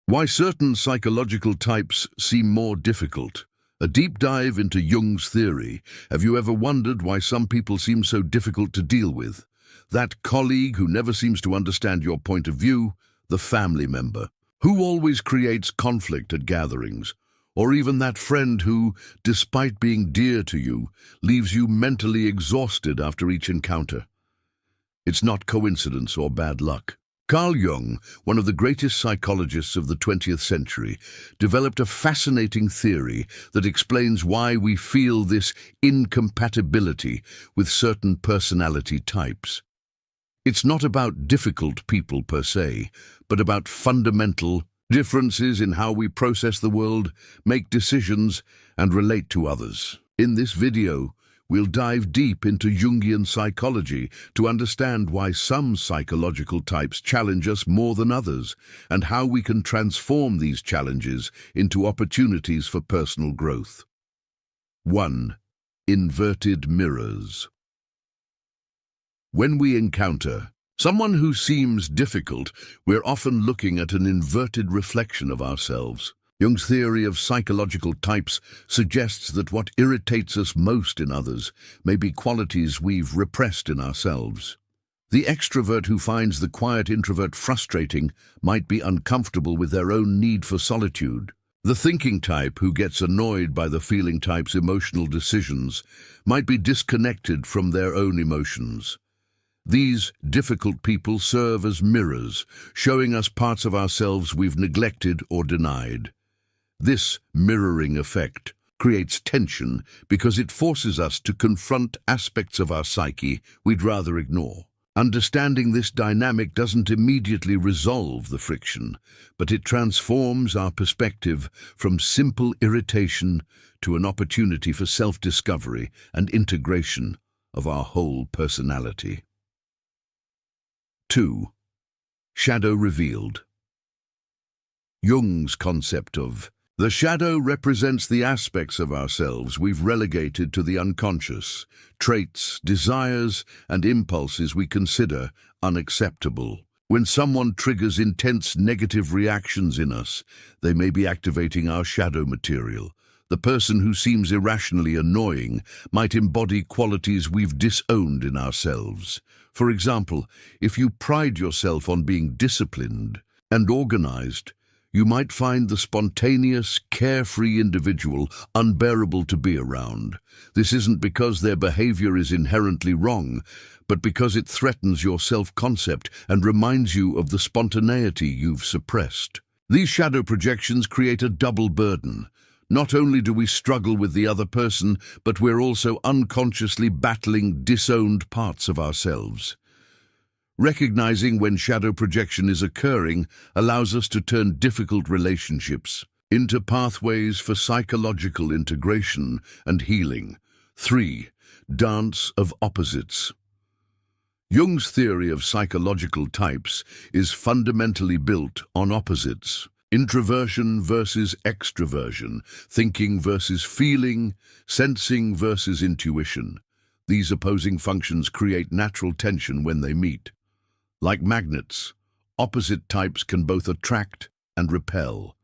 Why certain psychological types seem more difficult. A deep dive into Jung's theory. Have you ever wondered why some people seem so difficult to deal with? That colleague who never seems to understand your point of view, the family member, who always creates conflict at gatherings, or even that friend who, despite being dear to you, leaves you mentally exhausted after each encounter. It's not coincidence or bad luck. Carl Jung, one of the greatest psychologists of the 20th century, developed a fascinating theory that explains why we feel this incompatibility with certain personality types. It's not about difficult people per se, but about fundamental differences in how we process the world, make decisions, and relate to others. In this video, we'll dive deep into Jungian psychology to understand why some psychological types challenge us more than others, and how we can transform these challenges into opportunities for personal growth. 1. Inverted mirrors. When we encounter someone who seems difficult, we're often looking at an inverted reflection of ourselves. Jung's theory of psychological types suggests that what irritates us most in others may be qualities we've repressed in ourselves. The extrovert who finds the quiet introvert frustrating might be uncomfortable with their own need for solitude. The thinking type who gets annoyed by the feeling type's emotional decisions might be disconnected from their own emotions. These difficult people serve as mirrors, showing us parts of ourselves we've neglected or denied. This mirroring effect creates tension because it forces us to confront aspects of our psyche we'd rather ignore. Understanding this dynamic doesn't immediately resolve the friction, but it transforms our perspective from simple irritation to an opportunity for self-discovery and integration of our whole personality. 2. Shadow revealed. Jung's concept of the shadow represents the aspects of ourselves we've relegated to the unconscious, traits, desires, and impulses we consider unacceptable. When someone triggers intense negative reactions in us, they may be activating our shadow material. The person who seems irrationally annoying might embody qualities we've disowned in ourselves. For example, if you pride yourself on being disciplined and organized, you might find the spontaneous, carefree individual unbearable to be around. This isn't because their behavior is inherently wrong, but because it threatens your self-concept and reminds you of the spontaneity you've suppressed. These shadow projections create a double burden. Not only do we struggle with the other person, but we're also unconsciously battling disowned parts of ourselves. Recognizing when shadow projection is occurring allows us to turn difficult relationships into pathways for psychological integration and healing. 3. Dance of opposites. Jung's theory of psychological types is fundamentally built on opposites. Introversion versus extroversion, thinking versus feeling, sensing versus intuition. These opposing functions create natural tension when they meet. Like magnets, opposite types can both attract and repel.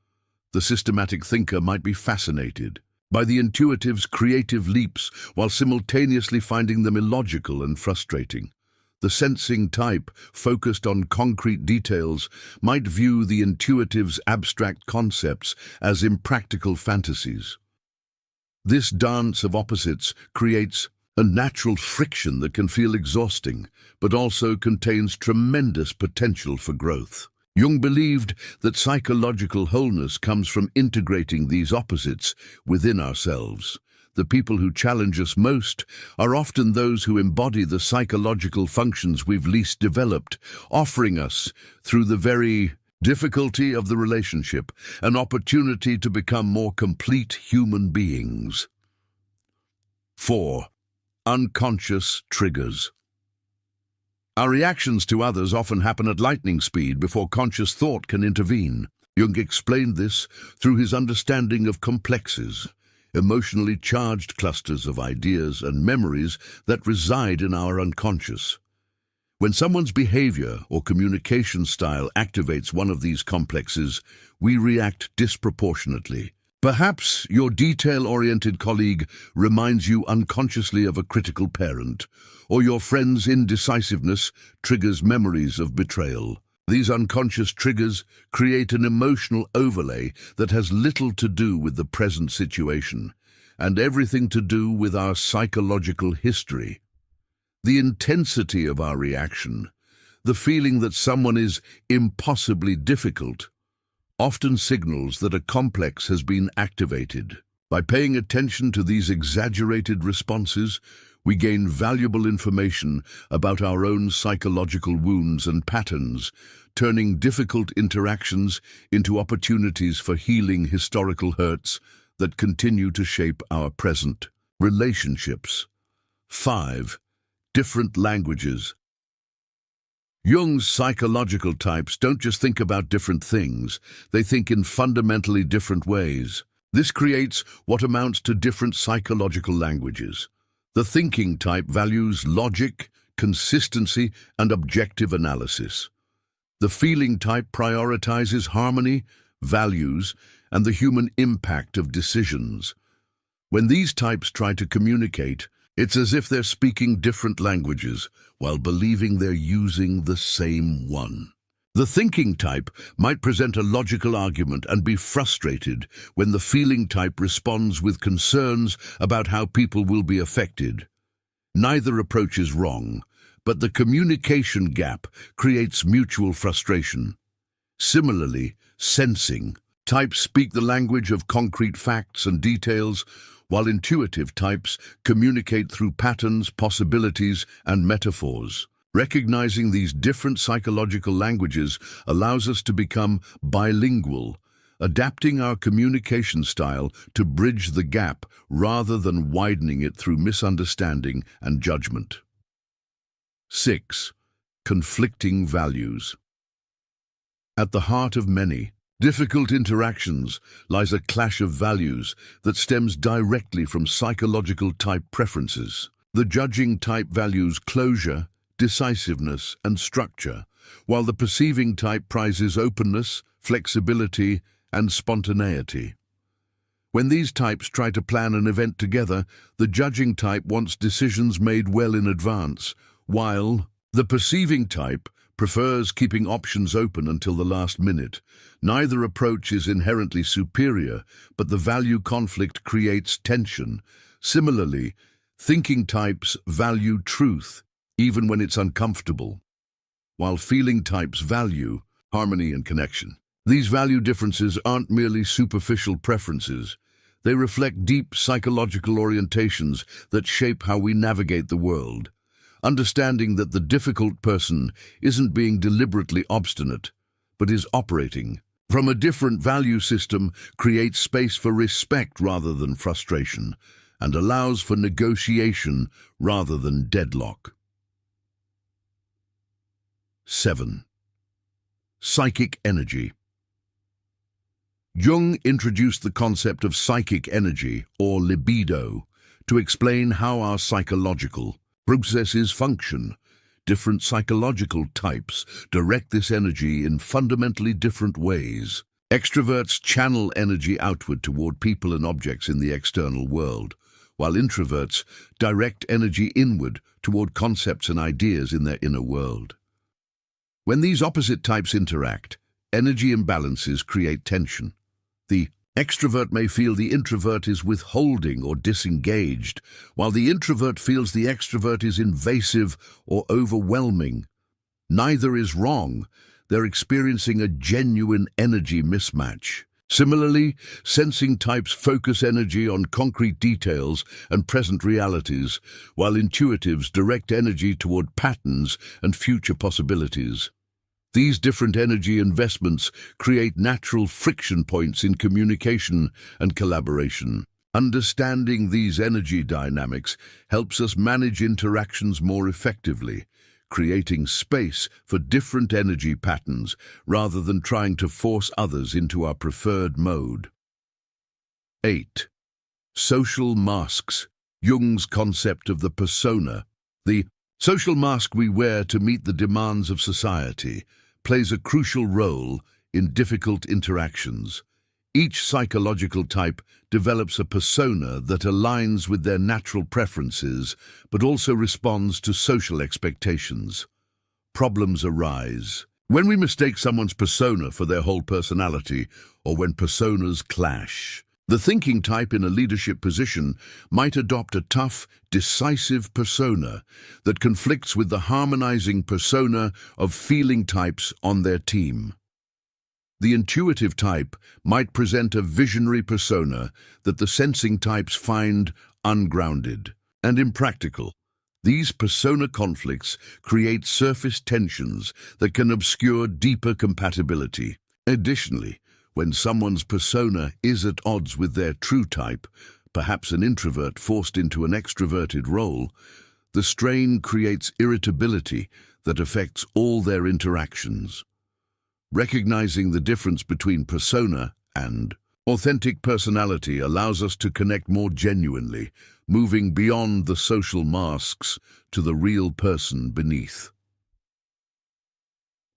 The systematic thinker might be fascinated by the intuitive's creative leaps while simultaneously finding them illogical and frustrating. The sensing type, focused on concrete details, might view the intuitive's abstract concepts as impractical fantasies. This dance of opposites creates a natural friction that can feel exhausting, but also contains tremendous potential for growth. Jung believed that psychological wholeness comes from integrating these opposites within ourselves. The people who challenge us most are often those who embody the psychological functions we've least developed, offering us, through the very difficulty of the relationship, an opportunity to become more complete human beings. 4. Unconscious triggers. Our reactions to others often happen at lightning speed before conscious thought can intervene. Jung explained this through his understanding of complexes, emotionally charged clusters of ideas and memories that reside in our unconscious. When someone's behavior or communication style activates one of these complexes, we react disproportionately. Perhaps your detail-oriented colleague reminds you unconsciously of a critical parent, or your friend's indecisiveness triggers memories of betrayal. These unconscious triggers create an emotional overlay that has little to do with the present situation, and everything to do with our psychological history. The intensity of our reaction, the feeling that someone is impossibly difficult, often signals that a complex has been activated. By paying attention to these exaggerated responses, we gain valuable information about our own psychological wounds and patterns, turning difficult interactions into opportunities for healing historical hurts that continue to shape our present relationships. 5. Different languages. Jung's psychological types don't just think about different things, they think in fundamentally different ways. This creates what amounts to different psychological languages. The thinking type values logic, consistency, and objective analysis. The feeling type prioritizes harmony, values, and the human impact of decisions. When these types try to communicate, it's as if they're speaking different languages while believing they're using the same one. The thinking type might present a logical argument and be frustrated when the feeling type responds with concerns about how people will be affected. Neither approach is wrong, but the communication gap creates mutual frustration. Similarly, sensing types speak the language of concrete facts and details, while intuitive types communicate through patterns, possibilities, and metaphors. Recognizing these different psychological languages allows us to become bilingual, adapting our communication style to bridge the gap rather than widening it through misunderstanding and judgment. 6. Conflicting values. At the heart of many difficult interactions lies a clash of values that stems directly from psychological type preferences. The judging type values closure, decisiveness, and structure, while the perceiving type prizes openness, flexibility, and spontaneity. When these types try to plan an event together, the judging type wants decisions made well in advance, while the perceiving type prefers keeping options open until the last minute. Neither approach is inherently superior, but the value conflict creates tension. Similarly, thinking types value truth, even when it's uncomfortable, while feeling types value harmony and connection. These value differences aren't merely superficial preferences. They reflect deep psychological orientations that shape how we navigate the world. Understanding that the difficult person isn't being deliberately obstinate, but is operating from a different value system creates space for respect rather than frustration, and allows for negotiation rather than deadlock. 7. Psychic energy. Jung introduced the concept of psychic energy, or libido, to explain how our psychological processes function. Different psychological types direct this energy in fundamentally different ways. Extroverts channel energy outward toward people and objects in the external world, while introverts direct energy inward toward concepts and ideas in their inner world. When these opposite types interact, energy imbalances create tension. The extrovert may feel the introvert is withholding or disengaged, while the introvert feels the extrovert is invasive or overwhelming. Neither is wrong. They're experiencing a genuine energy mismatch. Similarly, sensing types focus energy on concrete details and present realities, while intuitives direct energy toward patterns and future possibilities. These different energy investments create natural friction points in communication and collaboration. Understanding these energy dynamics helps us manage interactions more effectively, creating space for different energy patterns rather than trying to force others into our preferred mode. 8. Social masks. Jung's concept of the persona, the Social mask we wear to meet the demands of society plays a crucial role in difficult interactions. Each psychological type develops a persona that aligns with their natural preferences, but also responds to social expectations. Problems arise when we mistake someone's persona for their whole personality, or when personas clash. The thinking type in a leadership position might adopt a tough, decisive persona that conflicts with the harmonizing persona of feeling types on their team. The intuitive type might present a visionary persona that the sensing types find ungrounded and impractical. These persona conflicts create surface tensions that can obscure deeper compatibility. Additionally, when someone's persona is at odds with their true type, perhaps an introvert forced into an extroverted role, the strain creates irritability that affects all their interactions. Recognizing the difference between persona and authentic personality allows us to connect more genuinely, moving beyond the social masks to the real person beneath.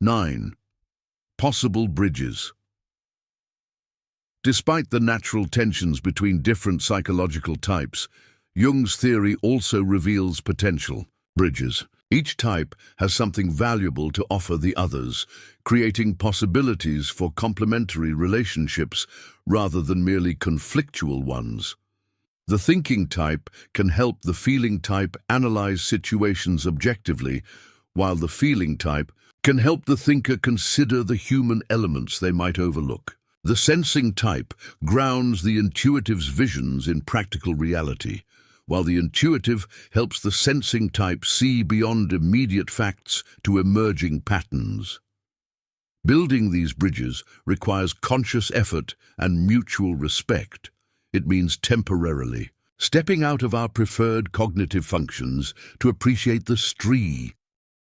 9. Possible bridges. Despite the natural tensions between different psychological types, Jung's theory also reveals potential bridges. Each type has something valuable to offer the others, creating possibilities for complementary relationships rather than merely conflictual ones. The thinking type can help the feeling type analyze situations objectively, while the feeling type can help the thinker consider the human elements they might overlook. The sensing type grounds the intuitive's visions in practical reality, while the intuitive helps the sensing type see beyond immediate facts to emerging patterns. Building these bridges requires conscious effort and mutual respect. It means temporarily stepping out of our preferred cognitive functions to appreciate the